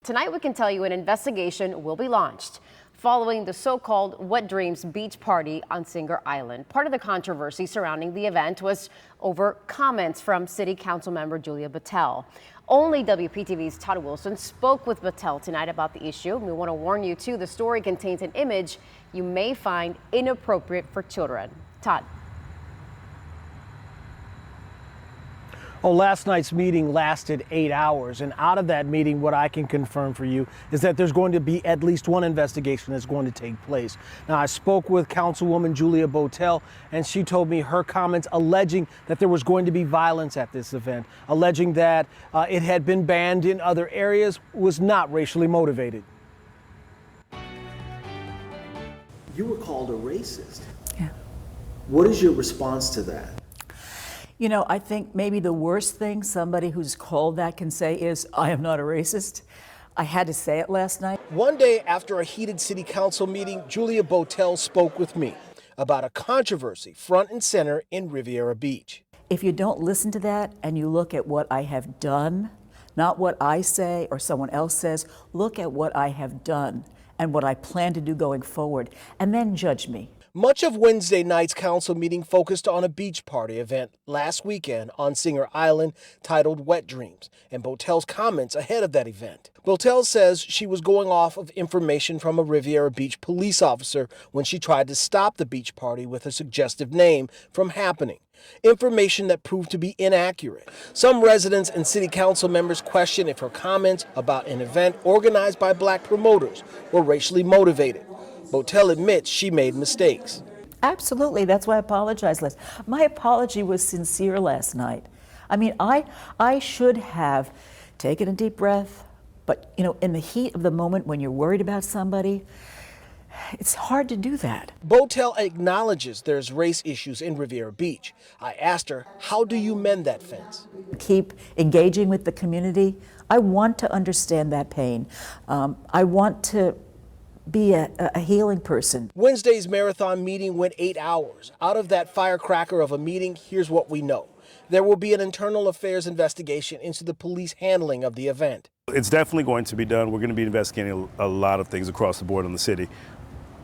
Tonight we can tell you an investigation will be launched following the so-called Wet Dreams beach party on Singer Island. Part of the controversy surrounding the event was over comments from City Council member Julia Botel. Only WPTV's Todd Wilson spoke with Botel tonight about the issue. We want to warn you too, the story contains an image you may find inappropriate for children. Todd. Oh, last night's meeting lasted 8 hours, and out of that meeting, what I can confirm for you is that there's going to be at least one investigation that's going to take place. Now, I spoke with Councilwoman Julia Botel, and she told me her comments alleging that there was going to be violence at this event, alleging that it had been banned in other areas, was not racially motivated. You were called a racist. Yeah. What is your response to that? You know, I think maybe the worst thing somebody who's called that can say is, I am not a racist. I had to say it last night. One day after a heated city council meeting, Julia Botel spoke with me about a controversy front and center in Riviera Beach. If you don't listen to that and you look at what I have done, not what I say or someone else says, look at what I have done and what I plan to do going forward, and then judge me. Much of Wednesday night's council meeting focused on a beach party event last weekend on Singer Island titled Wet Dreams, and Botel's comments ahead of that event. Botel says she was going off of information from a Riviera Beach police officer when she tried to stop the beach party with a suggestive name from happening. Information that proved to be inaccurate. Some residents and city council members question if her comments about an event organized by black promoters were racially motivated. Botel admits she made mistakes. Absolutely, that's why I apologized last. My apology was sincere last night. I mean, I should have taken a deep breath, but you know, in the heat of the moment when you're worried about somebody, it's hard to do that. Botel acknowledges there's race issues in Riviera Beach. I asked her, how do you mend that fence? Keep engaging with the community. I want to understand that pain. I want to be a healing person. Wednesday's marathon meeting went 8 hours. Out of that firecracker of a meeting, here's what we know. There will be an internal affairs investigation into the police handling of the event. It's definitely going to be done. We're going to be investigating a lot of things across the board in the city.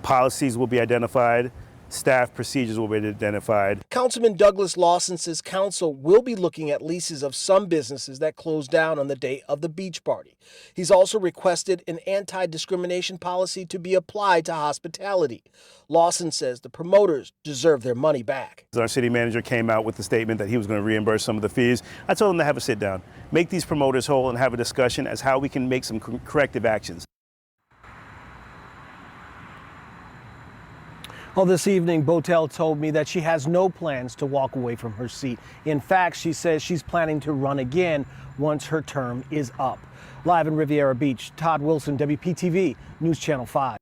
Policies will be identified. Staff procedures will be identified. Councilman Douglas Lawson says council will be looking at leases of some businesses that closed down on the day of the beach party. He's also requested an anti-discrimination policy to be applied to hospitality. Lawson says the promoters deserve their money back. Our city manager came out with the statement that he was going to reimburse some of the fees. I told him to have a sit down, make these promoters whole and have a discussion as how we can make some corrective actions. Well, this evening, Botel told me that she has no plans to walk away from her seat. In fact, she says she's planning to run again once her term is up. Live in Riviera Beach, Todd Wilson, WPTV, News Channel 5.